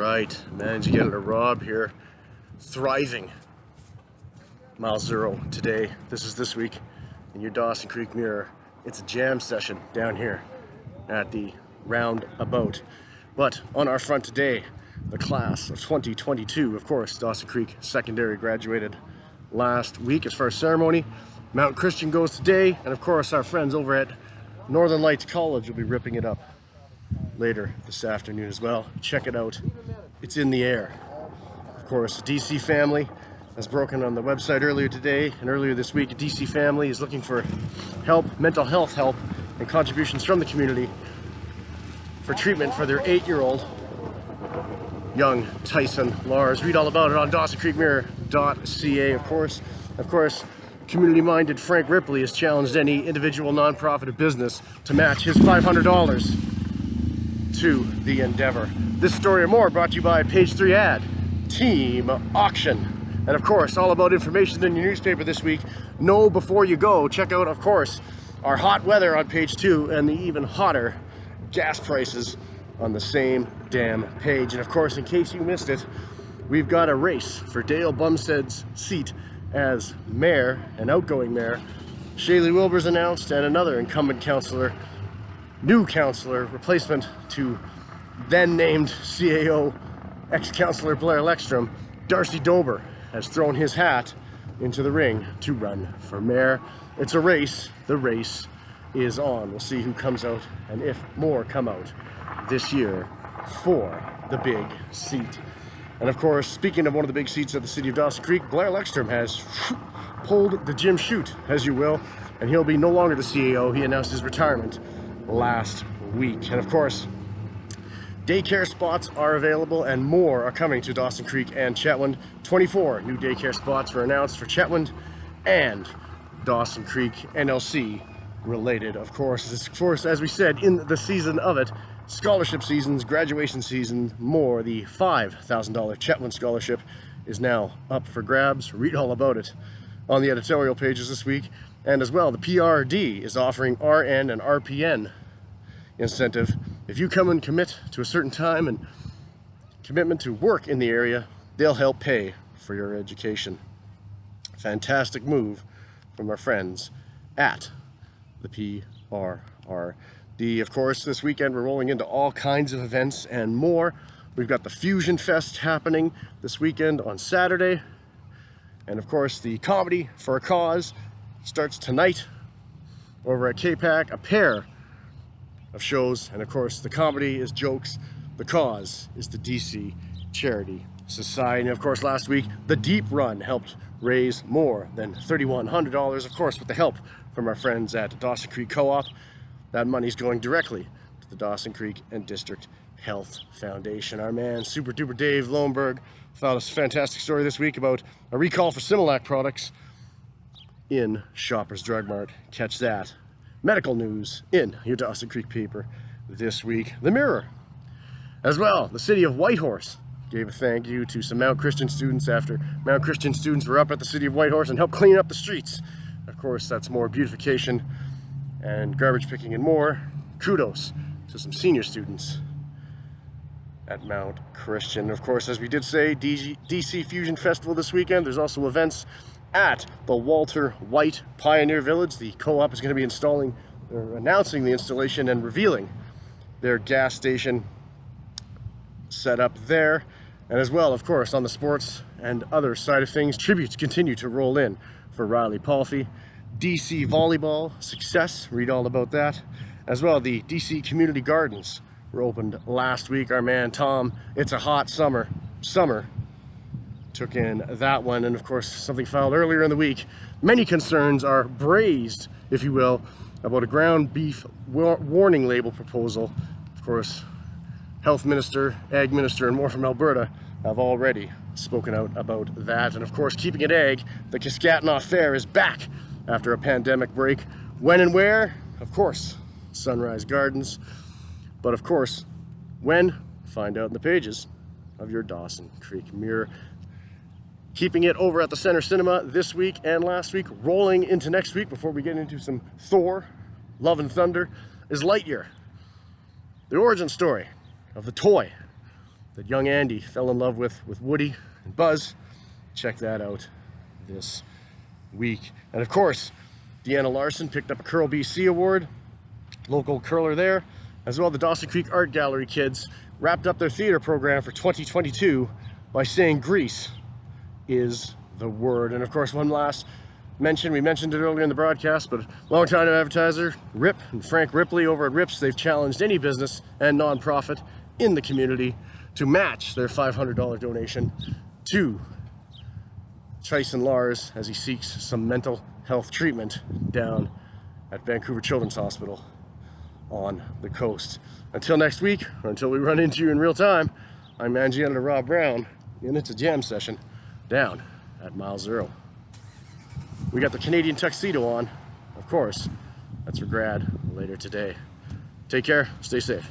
right, managed to get it a Rob here. Thriving. Mile zero today. This is this week in your Dawson Creek Mirror. It's a jam session down here at the roundabout. But on our front today, the class of 2022, of course, Dawson Creek Secondary graduated last week as far as ceremony. Mount Christian goes today, and of course our friends over at Northern Lights College will be ripping it up later this afternoon as well. Check it out. It's in the air. Of course, the DC family has broken on the website earlier today and earlier this week. A DC family is looking for help, mental health help, and contributions from the community for treatment for their 8-year-old young Tyson Lars. Read all about it on DawsonCreekMirror.ca. Of course, community-minded Frank Ripley has challenged any individual nonprofit or business to match his $500 to the endeavor. This story and more brought to you by Page 3 Ad, Team Auction. And of course, all about information in your newspaper this week. Know before you go. Check out, of course, our hot weather on Page 2 and the even hotter gas prices on the same damn page. And of course, in case you missed it, we've got a race for Dale Bumstead's seat as mayor and outgoing mayor. Shaylee Wilbur's announced, and another incumbent councillor, new councillor, replacement to then named CAO ex-councillor Blair Leckstrom, Darcy Dober, has thrown his hat into the ring to run for mayor. It's a race. The race is on. We'll see who comes out and if more come out this year for the big seat. And of course, speaking of one of the big seats of the city of Dawson Creek, Blair Leckstrom has pulled the Jim chute, as you will, and he'll be no longer the CAO. He announced his retirement last week. And of course, daycare spots are available and more are coming to Dawson Creek and Chetwynd. 24 new daycare spots were announced for Chetwynd and Dawson Creek NLC related. Of course, as we said, in the season of it, scholarship seasons, graduation season, more. The $5,000 Chetwynd scholarship is now up for grabs. Read all about it on the editorial pages this week. And as well, the PRD is offering RN and RPN incentive. If you come and commit to a certain time and commitment to work in the area, they'll help pay for your education. Fantastic move from our friends at the PRRD. Of course, this weekend we're rolling into all kinds of events and more. We've got the Fusion Fest happening this weekend on Saturday. And of course, the Comedy for a Cause starts tonight over at KPAC, a pair of shows. And of course, the comedy is jokes. The cause is the DC Charity Society. And of course, last week, the Deep Run helped raise more than $3,100, of course, with the help from our friends at Dawson Creek Co-op. That money's going directly to the Dawson Creek and District Health Foundation. Our man, Super Duper Dave Lohenberg, found a fantastic story this week about a recall for Similac products in Shoppers Drug Mart. Catch that. Medical news in your Dawson Creek paper this week. The Mirror. As well, the city of Whitehorse gave a thank you to some Mount Christian students after Mount Christian students were up at the city of Whitehorse and helped clean up the streets. Of course, that's more beautification and garbage picking and more. Kudos to some senior students at Mount Christian. Of course, as we did say, DC Fusion Festival this weekend. There's also events at the Walter White Pioneer Village. The co-op is going to be announcing the installation and revealing their gas station set up there. And as well, of course, on the sports and other side of things, tributes continue to roll in for Riley Palfy. DC Volleyball success, read all about that. As well, the DC Community Gardens were opened last week. Our man Tom, it's a hot summer, took in that one. And of course, something filed earlier in the week. Many concerns are braised, if you will, about a ground beef warning label proposal. Of course, Health Minister, Ag Minister, and more from Alberta have already spoken out about that. And of course, keeping it ag, the Kiskatinaw Fair is back after a pandemic break. When and where? Of course, Sunrise Gardens. But of course, when? Find out in the pages of your Dawson Creek Mirror. Keeping it over at the Center Cinema this week and last week, rolling into next week before we get into some Thor, Love and Thunder, is Lightyear. The origin story of the toy that young Andy fell in love with Woody and Buzz. Check that out this week. And of course, Deanna Larson picked up a Curl BC award, local curler there. As well, the Dawson Creek Art Gallery kids wrapped up their theater program for 2022 by saying Grease is the word. And of course, one last mention, we mentioned it earlier in the broadcast, but longtime advertiser Rip and Frank Ripley over at Rips, they've challenged any business and nonprofit in the community to match their $500 donation to Tyson Lars as he seeks some mental health treatment down at Vancouver Children's Hospital on the coast. Until next week, or until we run into you in real time, I'm Mangy Editor Rob Brown, and it's a jam session down at Mile Zero. We got the Canadian tuxedo on, of course. That's for grad later today. Take care, stay safe.